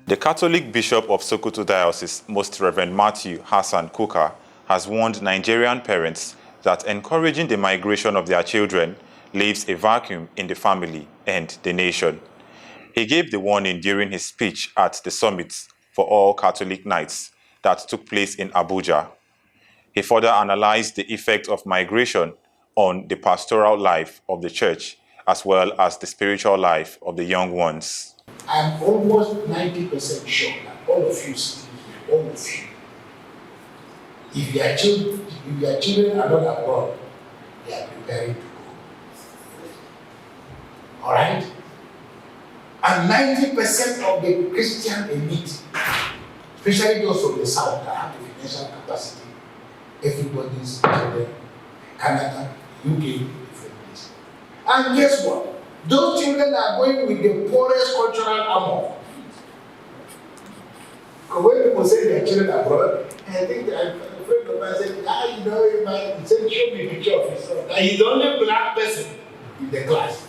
The Catholic Bishop of Sokoto Diocese, Most Reverend Matthew Hassan Kukah, has warned Nigerian parents that encouraging the migration of their children leaves a vacuum in the family and the nation. He gave the warning during his speech at the Summit for All Catholic Nights that took place in Abuja. He further analyzed the effect of migration on the pastoral life of the church as well as the spiritual life of the young ones. I'm almost 90% sure that all of you sitting here, all of you, if your children are not abroad, they are preparing to go. All right? And 90% of the Christian elite, especially those from the South that have the financial capacity, everybody's children, Canada, UK, different places. And guess what? Those children are going with the poorest cultural armor. Because when people say their children abroad, I think a friend of mine said, he said, show me a picture of his son. And he's the only black person in the class.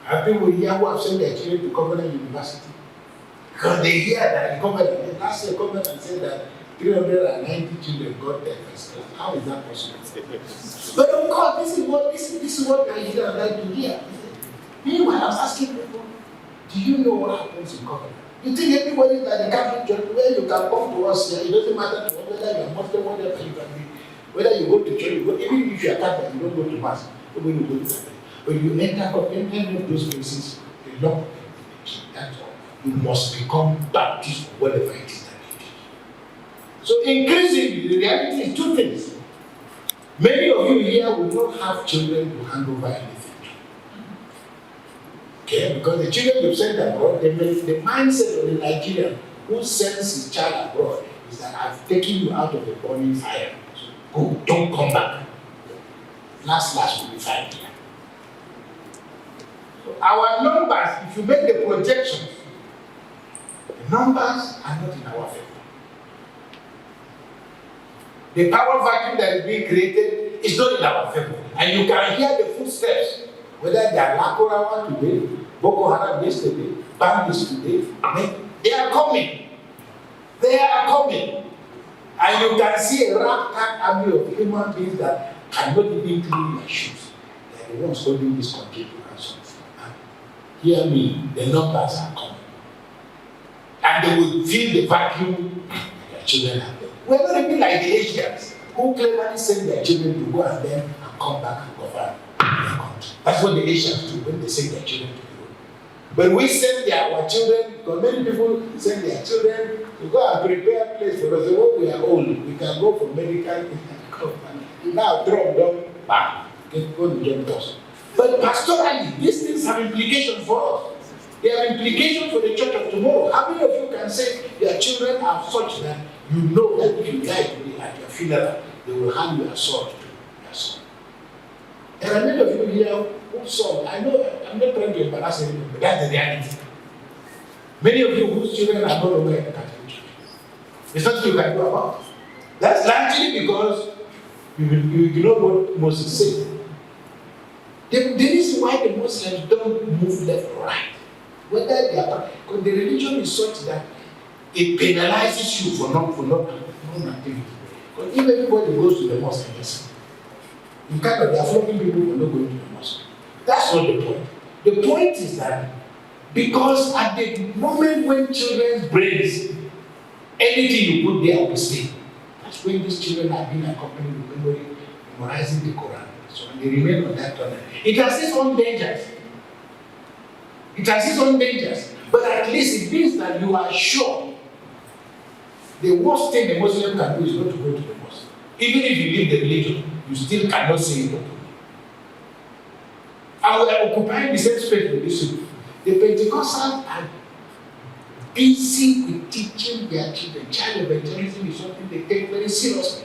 And people here who have sent their children to Covenant University. Because they hear that in Covenant, last year Covenant said that 390 children got their first class. How is that possible? But of course, this is what Nigerians like to hear. Meanwhile, I was asking people, do you know what happens in Covenant? You think everybody is like the Catholic Church, where you can come to us here, it doesn't matter to us whether you are Muslim, whatever you can be, whether you go to church, even if you are Catholic, you don't go to Mass, when you go to church. When you enter those places, the law of the that's all. You must become Baptist or whatever it is that you do. So increasingly, the reality is two things. Many of you here will not have children to hand over anything. Okay, because the children you send abroad, the mindset of the Nigerian who sends his child abroad is that I've taken you out of the burning fire. So go, don't come back. Last will be fine here. So our numbers, if you make the projections, the numbers are not in our favor. The power vacuum that is being created is not in our favor. And you can hear the footsteps, whether they are Lakorawa today, Boko Haram yesterday, bandits today, they are coming. They are coming. And you can see a ragtag army of human beings that cannot even clean their shoes. They are the ones holding this country to ransom. Hear me, the numbers are coming. And they will fill the vacuum their children have. We're not even like the Asians who cleverly send their children to go and then and come back and govern their country. That's what the Asians do when they send their children to Europe. But we send our children, because many people send their children to go and prepare a place for us. When we are old, we can go for medical and now drop them back. Go to get us. But pastorally, these things have implications for us. They have implications for the church of tomorrow. How many of you can say your children are such that you know that if you die today at your funeral, they will hand you a sword to your son? There are many of you here whose son, I know, I'm not trying to embarrass anyone, but that's the reality. Many of you whose children are no longer in the Catholic Church. There's nothing you can do about it. That's largely because you know what Moses said. The reason why the Muslims don't move left or right, whether they are, because the religion is such that it penalizes you for non-activity. Because if everybody goes to the mosque, yes, you can't, they are flogging people for not going to the mosque. That's not the point. The point is that because at the moment when children's brains, anything you put there will stay. That's when these children are being accompanied with memory, memorizing the Quran. So they remain on that tunnel. It has its own dangers. It has its own dangers. But at least it means that you are sure. The worst thing the Muslim can do is not to go to the mosque. Even if you leave the religion, you still cannot say it openly. And we are occupying the same space with this people. The Pentecostals are busy with teaching their children. Child evangelism is something they take very seriously.